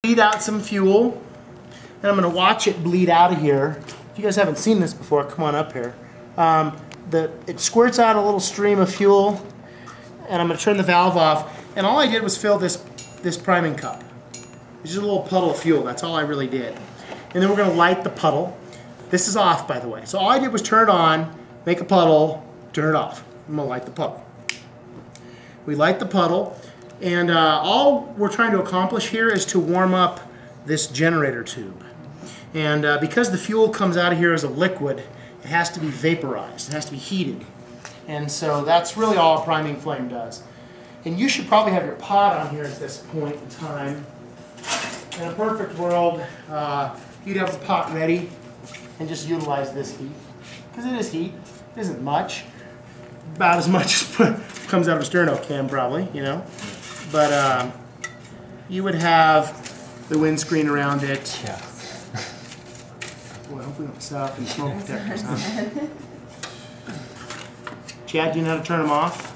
Bleed out some fuel, and I'm going to watch it bleed out of here. If you guys haven't seen this before, come on up here. It squirts out a little stream of fuel, and I'm going to turn the valve off. And all I did was fill this priming cup. It's just a little puddle of fuel. That's all I really did. And then we're going to light the puddle. This is off, by the way. So all I did was turn it on, make a puddle, turn it off. I'm going to light the puddle. We light the puddle, and all we're trying to accomplish here is to warm up this generator tube. And because the fuel comes out of here as a liquid, it has to be vaporized. It has to be heated. And so that's really all a priming flame does. And you should probably have your pot on here at this point in time. In a perfect world, you'd have the pot ready and just utilize this heat. Because it is heat. It isn't much. About as much as comes out of a sterno can probably, you know. But you would have the windscreen around it. Yeah. Boy, I hope we don't set up any smoke detectors, huh? Chad, do you know how to turn them off?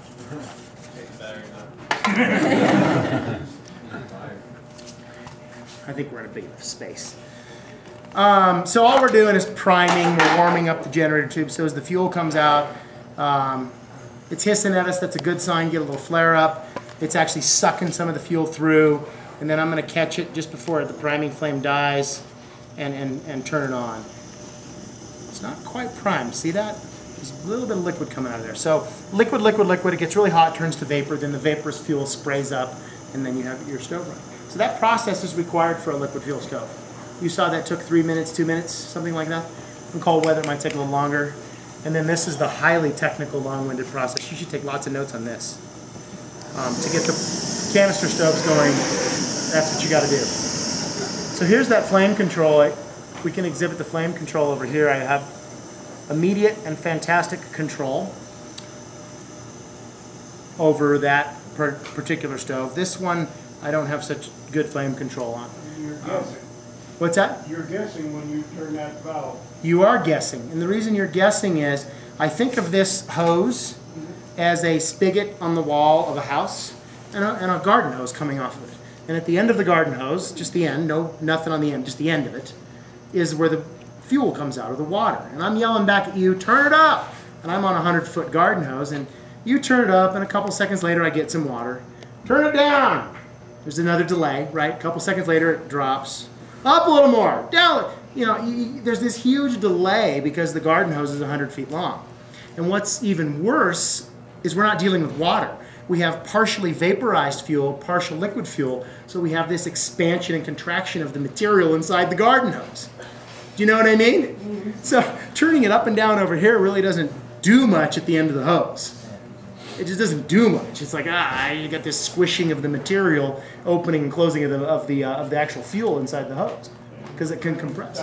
I think we're in a big enough space. So all we're doing is priming. We're warming up the generator tube. So as the fuel comes out, it's hissing at us. That's a good sign. Get a little flare up. It's actually sucking some of the fuel through. And then I'm going to catch it just before the priming flame dies and turn it on. It's not quite primed. See that? There's a little bit of liquid coming out of there. So liquid, liquid, liquid. It gets really hot, turns to vapor. Then the vaporous fuel sprays up, and then you have your stove running. So that process is required for a liquid fuel stove. You saw that took 3 minutes, 2 minutes, something like that. In cold weather, it might take a little longer. And then this is the highly technical, long-winded process. You should take lots of notes on this. To get the canister stoves going, that's what you got to do. So here's that flame control. We can exhibit the flame control over here. I have immediate and fantastic control over that particular stove. This one, I don't have such good flame control on. You're guessing. What's that? You're guessing when you turn that valve. You are guessing. And the reason you're guessing is, I think of this hose as a spigot on the wall of a house and a garden hose coming off of it. And at the end of the garden hose, just the end, nothing on the end, just the end of it, is where the fuel comes out, or the water. And I'm yelling back at you, turn it up! And I'm on a 100-foot garden hose, and you turn it up, and a couple seconds later I get some water. Turn it down! There's another delay, right? A couple seconds later it drops. Up a little more, down. You know, there's this huge delay because the garden hose is 100 feet long. And what's even worse is we're not dealing with water. We have partially vaporized fuel, partial liquid fuel, so we have this expansion and contraction of the material inside the garden hose. Do you know what I mean? Mm-hmm. So turning it up and down over here really doesn't do much at the end of the hose. It just doesn't do much. It's like, you got this squishing of the material, opening and closing of the actual fuel inside the hose, because it can compress.